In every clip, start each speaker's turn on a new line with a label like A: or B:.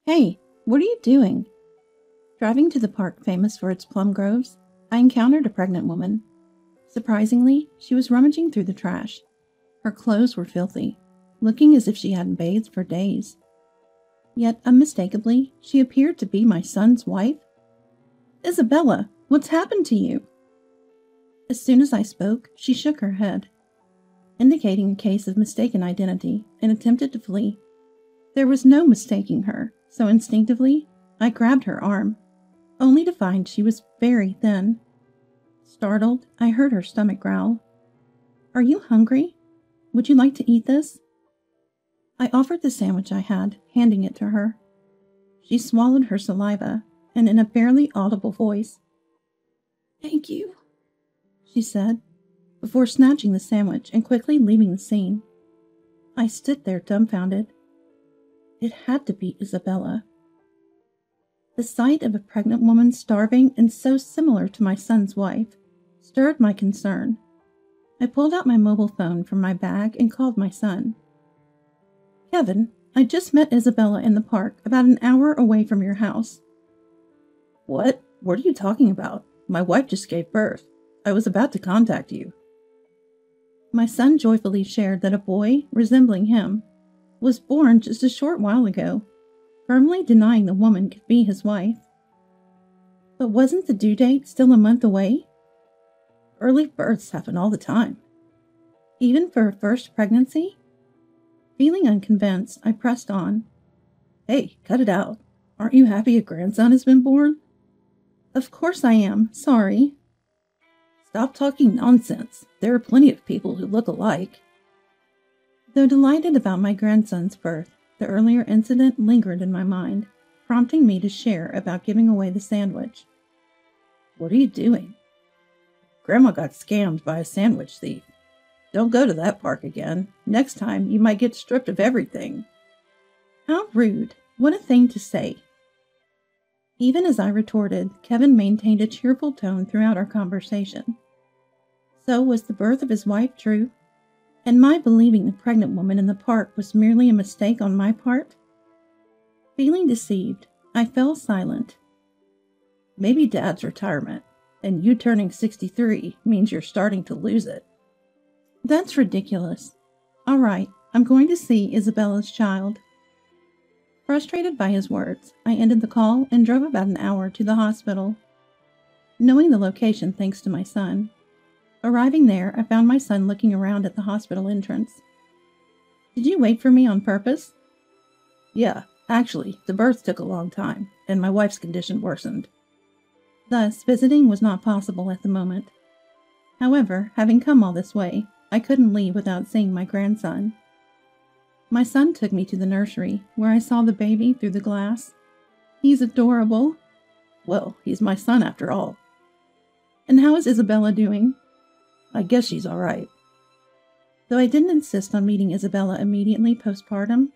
A: Hey, what are you doing? Driving to the park famous for its plum groves, I encountered a pregnant woman. Surprisingly, she was rummaging through the trash. Her clothes were filthy, looking as if she hadn't bathed for days. Yet, unmistakably, she appeared to be my son's wife. Isabella, what's happened to you? As soon as I spoke, she shook her head, indicating a case of mistaken identity, and attempted to flee. There was no mistaking her, so instinctively, I grabbed her arm, only to find she was very thin. Startled, I heard her stomach growl. Are you hungry? Would you like to eat this? I offered the sandwich I had, handing it to her. She swallowed her saliva, and in a barely audible voice, "Thank you," she said, before snatching the sandwich and quickly leaving the scene. I stood there dumbfounded. It had to be Isabella. The sight of a pregnant woman starving and so similar to my son's wife stirred my concern. I pulled out my mobile phone from my bag and called my son. "Kevin, I just met Isabella in the park about an hour away from your house." "What? What are you talking about? My wife just gave birth. I was about to contact you." My son joyfully shared that a boy, resembling him, was born just a short while ago, firmly denying the woman could be his wife. But wasn't the due date still a month away? Early births happen all the time. Even for a first pregnancy? Feeling unconvinced, I pressed on. "Hey, cut it out. Aren't you happy a grandson has been born?" "Of course I am. Sorry." "Stop talking nonsense. There are plenty of people who look alike." Though delighted about my grandson's birth, the earlier incident lingered in my mind, prompting me to share about giving away the sandwich. "What are you doing?" "Grandma got scammed by a sandwich thief. Don't go to that park again. Next time, you might get stripped of everything." How rude. What a thing to say. Even as I retorted, Kevin maintained a cheerful tone throughout our conversation. So was the birth of his wife true? And my believing the pregnant woman in the park was merely a mistake on my part? Feeling deceived, I fell silent. "Maybe Dad's retirement, and you turning 63 means you're starting to lose it." "That's ridiculous. All right, I'm going to see Isabella's child." Frustrated by his words, I ended the call and drove about an hour to the hospital, knowing the location thanks to my son. Arriving there, I found my son looking around at the hospital entrance. "Did you wait for me on purpose?" "Yeah, actually, the birth took a long time, and my wife's condition worsened." Thus, visiting was not possible at the moment. However, having come all this way, I couldn't leave without seeing my grandson. My son took me to the nursery, where I saw the baby through the glass. He's adorable.
B: Well, he's my son after all.
A: And how is Isabella doing?
B: I guess she's all right.
A: Though I didn't insist on meeting Isabella immediately postpartum,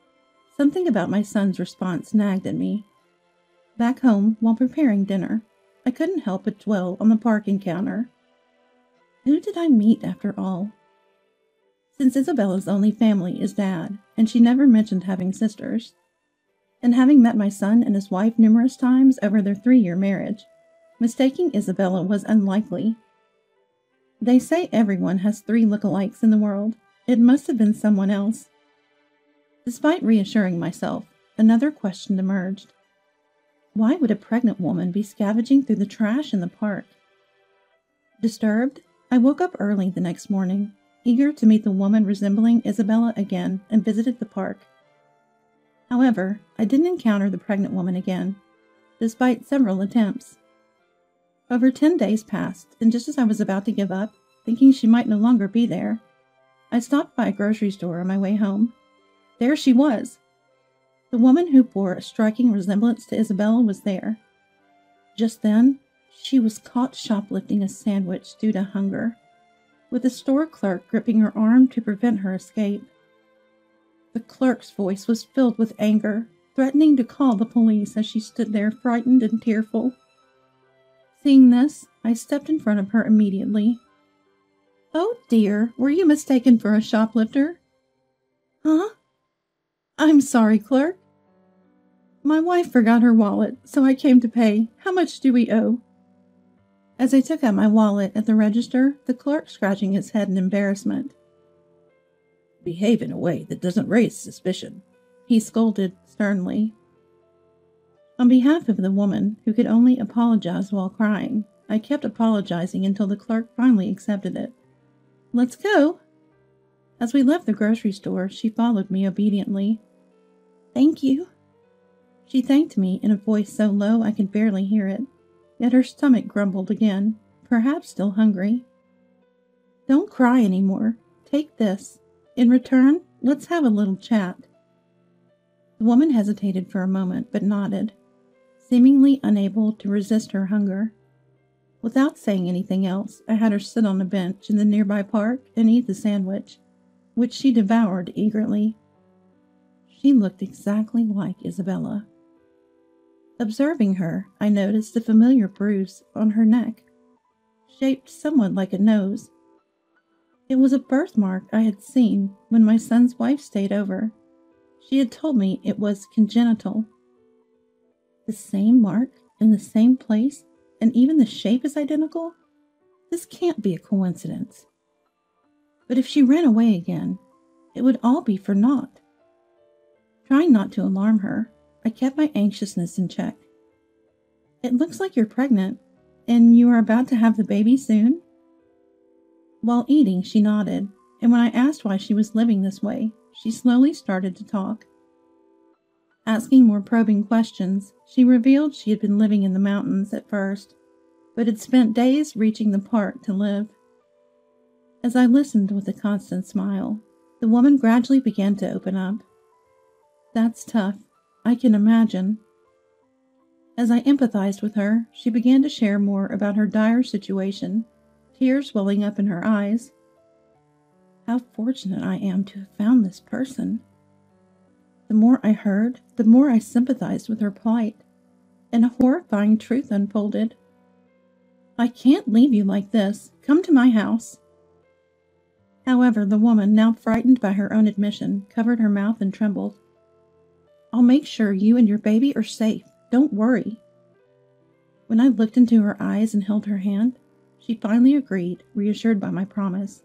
A: something about my son's response nagged at me. Back home, while preparing dinner, I couldn't help but dwell on the park encounter. Who did I meet after all? Since Isabella's only family is Dad, and she never mentioned having sisters, and having met my son and his wife numerous times over their 3-year marriage, mistaking Isabella was unlikely. They say everyone has 3 lookalikes in the world. It must have been someone else. Despite reassuring myself, another question emerged. Why would a pregnant woman be scavenging through the trash in the park? Disturbed, I woke up early the next morning, eager to meet the woman resembling Isabella again, and visited the park. However, I didn't encounter the pregnant woman again, despite several attempts. Over 10 days passed, and just as I was about to give up, thinking she might no longer be there, I stopped by a grocery store on my way home. There she was! The woman who bore a striking resemblance to Isabella was there. Just then, she was caught shoplifting a sandwich due to hunger, with the store clerk gripping her arm to prevent her escape. The clerk's voice was filled with anger, threatening to call the police as she stood there frightened and tearful. Seeing this, I stepped in front of her immediately. "Oh dear, were you mistaken for a shoplifter?" "Huh? I'm sorry, clerk." My wife forgot her wallet, so I came to pay. How much do we owe? As I took out my wallet at the register, the clerk scratching his head in embarrassment.
B: Behave in a way that doesn't raise suspicion,
A: he scolded sternly. On behalf of the woman, who could only apologize while crying, I kept apologizing until the clerk finally accepted it. Let's go. As we left the grocery store, she followed me obediently. Thank you. She thanked me in a voice so low I could barely hear it, yet her stomach grumbled again, perhaps still hungry. Don't cry anymore. Take this. In return, let's have a little chat. The woman hesitated for a moment, but nodded, seemingly unable to resist her hunger. Without saying anything else, I had her sit on a bench in the nearby park and eat the sandwich, which she devoured eagerly. She looked exactly like Isabella. Observing her, I noticed a familiar bruise on her neck, shaped somewhat like a nose. It was a birthmark I had seen when my son's wife stayed over. She had told me it was congenital. The same mark in the same place, and even the shape is identical? This can't be a coincidence. But if she ran away again, it would all be for naught. Trying not to alarm her, I kept my anxiousness in check. It looks like you're pregnant, and you are about to have the baby soon? While eating, she nodded, and when I asked why she was living this way, she slowly started to talk. Asking more probing questions, she revealed she had been living in the mountains at first, but had spent days reaching the park to live. As I listened with a constant smile, the woman gradually began to open up. That's tough. I can imagine. As I empathized with her, she began to share more about her dire situation, tears welling up in her eyes. How fortunate I am to have found this person. The more I heard, the more I sympathized with her plight, and a horrifying truth unfolded. I can't leave you like this. Come to my house. However, the woman, now frightened by her own admission, covered her mouth and trembled. I'll make sure you and your baby are safe. Don't worry. When I looked into her eyes and held her hand, she finally agreed, reassured by my promise.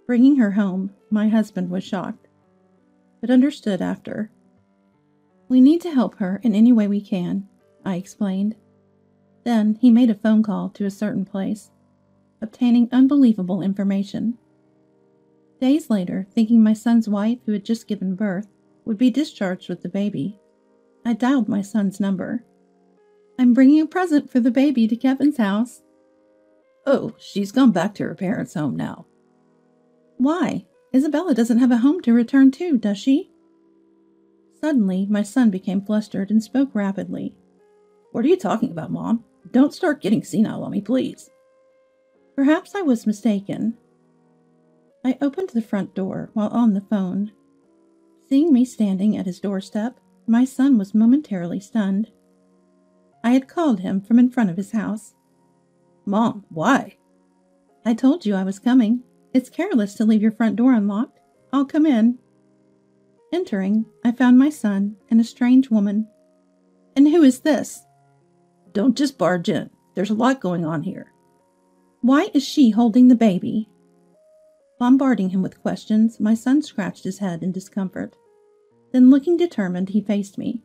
A: Bringing her home, my husband was shocked, but understood after. We need to help her in any way we can, I explained. Then he made a phone call to a certain place, obtaining unbelievable information. Days later, thinking my son's wife, who had just given birth, would be discharged with the baby, I dialed my son's number. I'm bringing a present for the baby to Kevin's house.
B: Oh, she's gone back to her parents' home now.
A: Why? Isabella doesn't have a home to return to, does she? Suddenly, my son became flustered and spoke rapidly.
B: What are you talking about, Mom? Don't start getting senile on me, please.
A: Perhaps I was mistaken. I opened the front door while on the phone. Seeing me standing at his doorstep, my son was momentarily stunned. I had called him from in front of his house.
B: Mom, why?
A: I told you I was coming. It's careless to leave your front door unlocked. I'll come in. Entering, I found my son and a strange woman. And who is this?
B: Don't just barge in. There's a lot going on here.
A: Why is she holding the baby? Bombarding him with questions, my son scratched his head in discomfort. Then, looking determined, he faced me.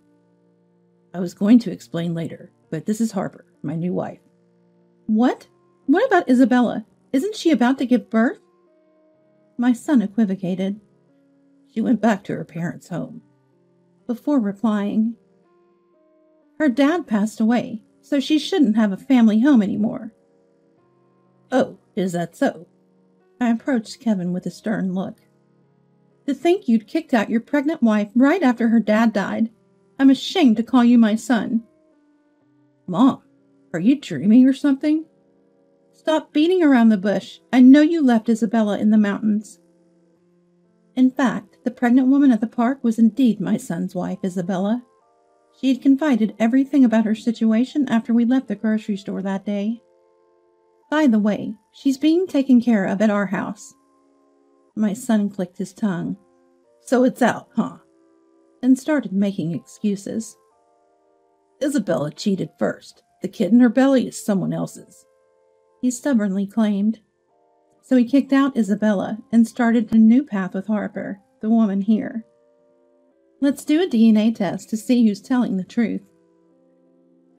B: I was going to explain later, but this is Harper, my new wife.
A: What? What about Isabella? Isn't she about to give birth? My son equivocated.
B: She went back to her parents' home.
A: Before replying, her dad passed away, so she shouldn't have a family home anymore.
B: Oh, is that so?
A: I approached Kevin with a stern look. To think you'd kicked out your pregnant wife right after her dad died. I'm ashamed to call you my son.
B: Mom, are you dreaming or something?
A: Stop beating around the bush. I know you left Isabella in the mountains. In fact, the pregnant woman at the park was indeed my son's wife, Isabella. She had confided everything about her situation after we left the grocery store that day. By the way, she's being taken care of at our house. My son clicked his tongue.
B: So it's out, huh?
A: and started making excuses.
B: Isabella cheated first. The kid in her belly is someone else's,
A: he stubbornly claimed. So he kicked out Isabella and started a new path with Harper, the woman here. Let's do a DNA test to see who's telling the truth.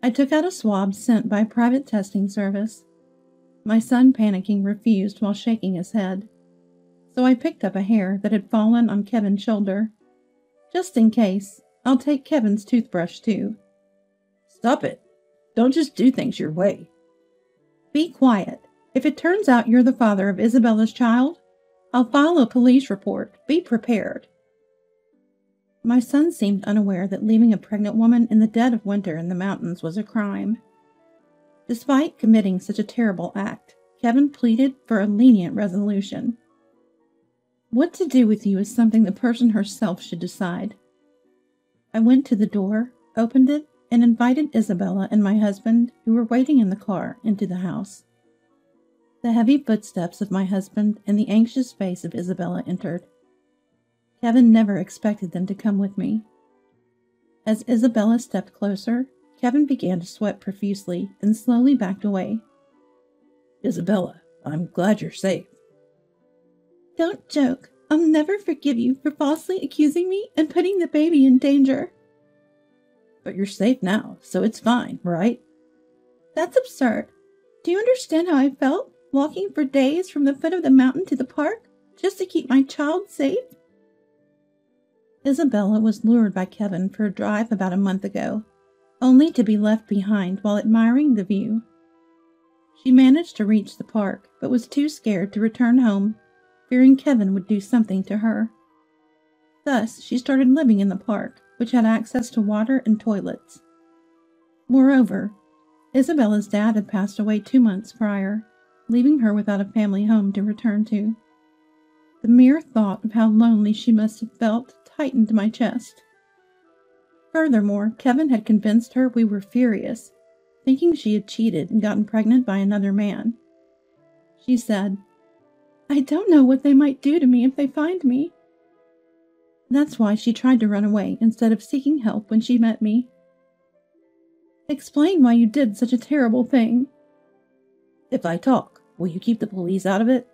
A: I took out a swab sent by a private testing service. My son, panicking, refused while shaking his head. So I picked up a hair that had fallen on Kevin's shoulder. Just in case, I'll take Kevin's toothbrush too.
B: Stop it. Don't just do things your way.
A: Be quiet. If it turns out you're the father of Isabella's child, I'll file a police report. Be prepared. My son seemed unaware that leaving a pregnant woman in the dead of winter in the mountains was a crime. Despite committing such a terrible act, Kevin pleaded for a lenient resolution. What to do with you is something the person herself should decide. I went to the door, opened it, and invited Isabella and my husband, who were waiting in the car, into the house. The heavy footsteps of my husband and the anxious face of Isabella entered. Kevin never expected them to come with me. As Isabella stepped closer, Kevin began to sweat profusely and slowly backed away.
B: Isabella, I'm glad you're safe.
A: Don't joke. I'll never forgive you for falsely accusing me and putting the baby in danger.
B: But you're safe now, so it's fine, right?
A: That's absurd. Do you understand how I felt, walking for days from the foot of the mountain to the park, just to keep my child safe? Isabella was lured by Kevin for a drive about a month ago, only to be left behind while admiring the view. She managed to reach the park, but was too scared to return home, fearing Kevin would do something to her. Thus, she started living in the park, which had access to water and toilets. Moreover, Isabella's dad had passed away 2 months prior, leaving her without a family home to return to. The mere thought of how lonely she must have felt tightened my chest. Furthermore, Kevin had convinced her we were furious, thinking she had cheated and gotten pregnant by another man. She said, "I don't know what they might do to me if they find me." That's why she tried to run away instead of seeking help when she met me. Explain why you did such a terrible thing.
B: If I talk, will you keep the police out of it?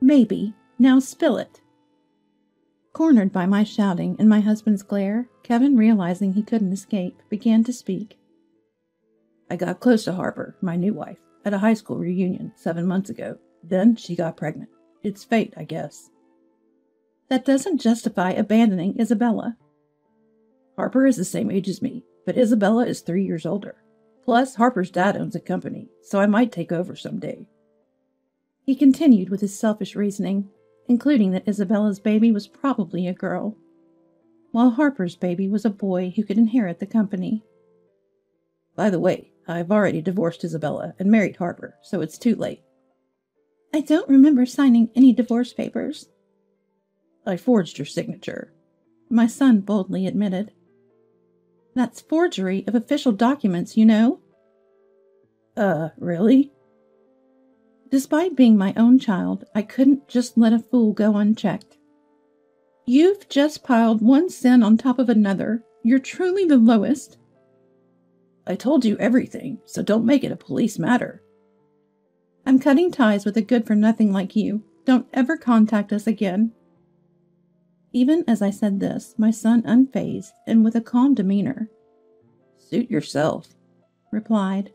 A: Maybe. Now spill it. Cornered by my shouting and my husband's glare, Kevin, realizing he couldn't escape, began to speak.
B: I got close to Harper, my new wife, at a high school reunion 7 months ago. Then she got pregnant. It's fate, I guess.
A: That doesn't justify abandoning Isabella.
B: Harper is the same age as me, but Isabella is 3 years older. Plus, Harper's dad owns a company, so I might take over someday.
A: He continued with his selfish reasoning, including that Isabella's baby was probably a girl, while Harper's baby was a boy who could inherit the company.
B: By the way, I've already divorced Isabella and married Harper, so it's too late.
A: I don't remember signing any divorce papers.
B: I forged your signature,
A: my son boldly admitted. That's forgery of official documents, you know.
B: Really?
A: Despite being my own child, I couldn't just let a fool go unchecked. You've just piled one sin on top of another. You're truly the lowest.
B: I told you everything, so don't make it a police matter.
A: I'm cutting ties with a good-for-nothing like you. Don't ever contact us again. Even as I said this, my son, unfazed and with a calm demeanor,
B: "Suit yourself,"
A: replied.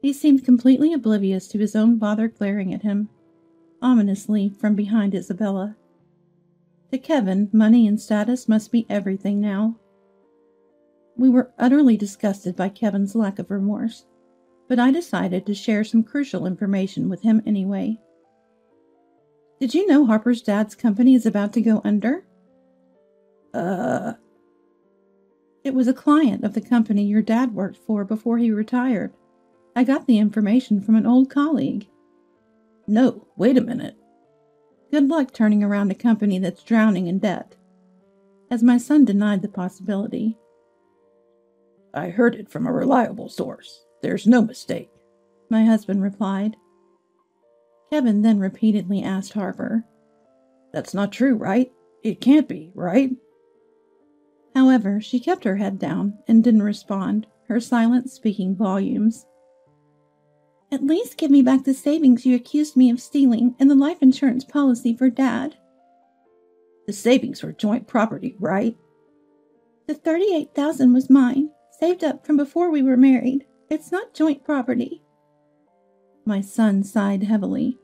A: He seemed completely oblivious to his own bother glaring at him, ominously from behind Isabella. To Kevin, money and status must be everything now. We were utterly disgusted by Kevin's lack of remorse, but I decided to share some crucial information with him anyway. Did you know Harper's dad's company is about to go under? It was a client of the company your dad worked for before he retired. I got the information from an old colleague.
B: No, wait a minute.
A: Good luck turning around a company that's drowning in debt. As my son denied the possibility.
B: I heard it from a reliable source. There's no mistake,
A: my husband replied. Kevin then repeatedly asked Harper.
B: That's not true, right? It can't be, right?
A: However, she kept her head down and didn't respond, her silence speaking volumes. At least give me back the savings you accused me of stealing and the life insurance policy for Dad.
B: The savings were joint property, right?
A: The $38,000 was mine, saved up from before we were married. It's not joint property.
B: My son sighed heavily.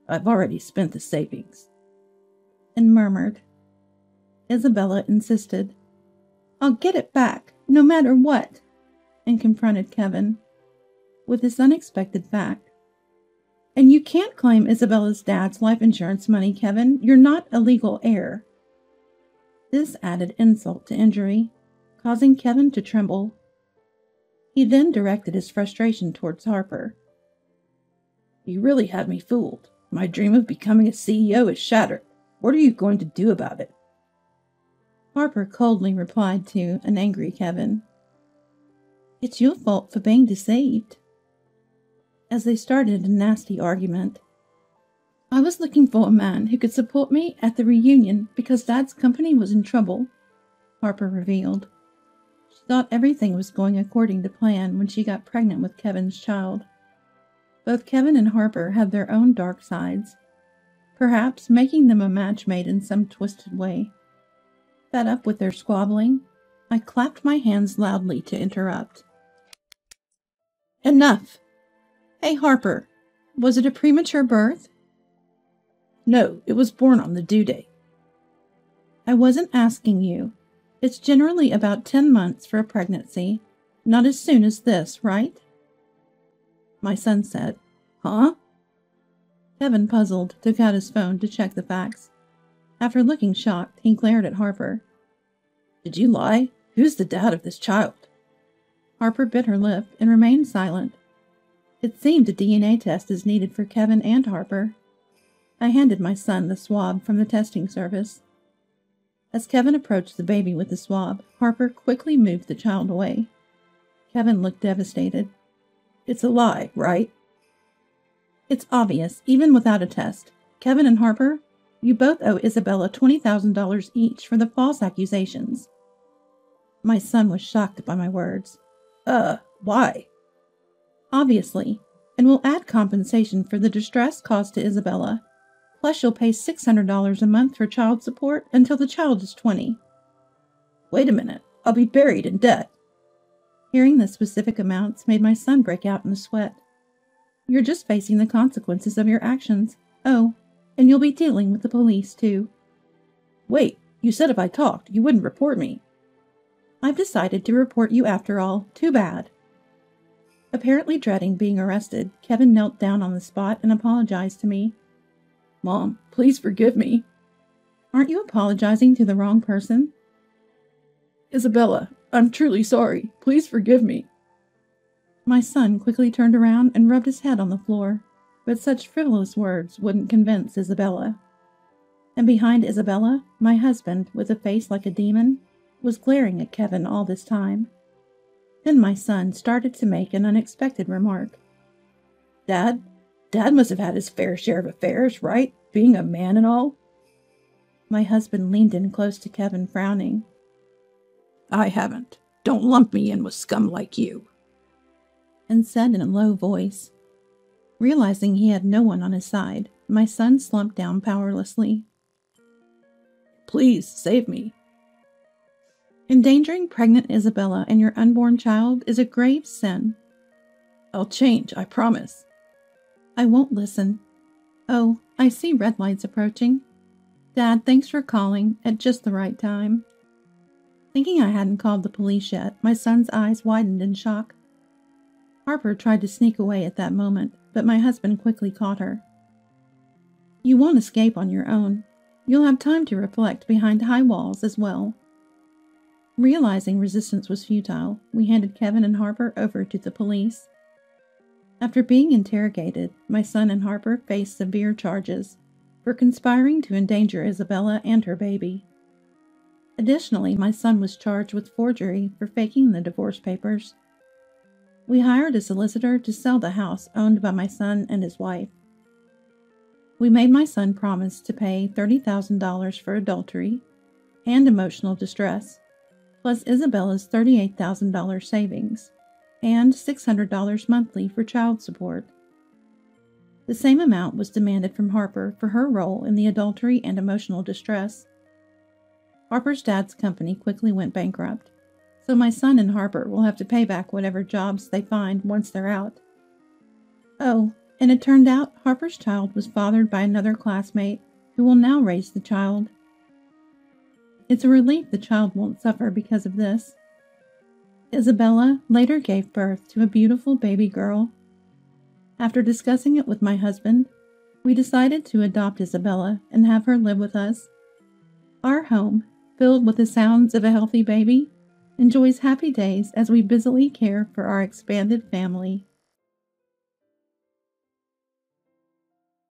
B: I've already spent the savings.
A: And murmured. Isabella insisted. I'll get it back, no matter what, and confronted Kevin with this unexpected fact. And you can't claim Isabella's dad's life insurance money, Kevin. You're not a legal heir. This added insult to injury, causing Kevin to tremble. He then directed his frustration towards Harper.
B: You really had me fooled. My dream of becoming a CEO is shattered. What are you going to do about it?
A: Harper coldly replied to an angry Kevin. It's your fault for being deceived. As they started a nasty argument. I was looking for a man who could support me at the reunion because Dad's company was in trouble, Harper revealed. She thought everything was going according to plan when she got pregnant with Kevin's child. Both Kevin and Harper had their own dark sides, perhaps making them a match made in some twisted way. Fed up with their squabbling, I clapped my hands loudly to interrupt. Enough! Hey, Harper, was it a premature birth?
B: No, it was born on the due date.
A: I wasn't asking you. It's generally about 10 months for a pregnancy, not as soon as this, right? My son said.
B: Huh?
A: Kevin, puzzled, took out his phone to check the facts. After looking shocked, he glared at Harper.
B: Did you lie? Who's the dad of this child?
A: Harper bit her lip and remained silent. It seemed a DNA test is needed for Kevin and Harper. I handed my son the swab from the testing service. As Kevin approached the baby with the swab, Harper quickly moved the child away. Kevin looked devastated.
B: It's a lie, right?
A: It's obvious, even without a test. Kevin and Harper, you both owe Isabella $20,000 each for the false accusations. My son was shocked by my words.
B: Why?
A: Obviously, and we'll add compensation for the distress caused to Isabella. Plus, you'll pay $600 a month for child support until the child is 20.
B: Wait a minute, I'll be buried in debt.
A: Hearing the specific amounts made my son break out in a sweat. You're just facing the consequences of your actions. Oh, and you'll be dealing with the police, too.
B: Wait, you said if I talked, you wouldn't report me.
A: I've decided to report you after all. Too bad. Apparently dreading being arrested, Kevin knelt down on the spot and apologized to me.
B: Mom, please forgive me.
A: Aren't you apologizing to the wrong person?
B: Isabella, I'm truly sorry. Please forgive me.
A: My son quickly turned around and rubbed his head on the floor, but such frivolous words wouldn't convince Isabella. And behind Isabella, my husband, with a face like a demon, was glaring at Kevin all this time. Then my son started to make an unexpected remark.
B: Dad must have had his fair share of affairs, right? Being a man and all.
A: My husband leaned in close to Kevin, frowning.
B: I haven't. Don't lump me in with scum like you.
A: And said in a low voice. Realizing he had no one on his side, my son slumped down powerlessly.
B: Please, save me.
A: Endangering pregnant Isabella and your unborn child is a grave sin.
B: I'll change, I promise.
A: I won't listen. Oh, I see red lights approaching. Dad, thanks for calling at just the right time. Thinking I hadn't called the police yet, my son's eyes widened in shock. Harper tried to sneak away at that moment, but my husband quickly caught her. You won't escape on your own. You'll have time to reflect behind high walls as well. Realizing resistance was futile, we handed Kevin and Harper over to the police. After being interrogated, my son and Harper faced severe charges for conspiring to endanger Isabella and her baby. Additionally, my son was charged with forgery for faking the divorce papers. We hired a solicitor to sell the house owned by my son and his wife. We made my son promise to pay $30,000 for adultery, and emotional distress, plus Isabella's $38,000 savings, and $600 monthly for child support. The same amount was demanded from Harper for her role in the adultery and emotional distress. Harper's dad's company quickly went bankrupt, so my son and Harper will have to pay back whatever jobs they find once they're out. Oh, and it turned out Harper's child was fathered by another classmate who will now raise the child. It's a relief the child won't suffer because of this. Isabella later gave birth to a beautiful baby girl. After discussing it with my husband, we decided to adopt Isabella and have her live with us. Our home, filled with the sounds of a healthy baby, enjoys happy days as we busily care for our expanded family.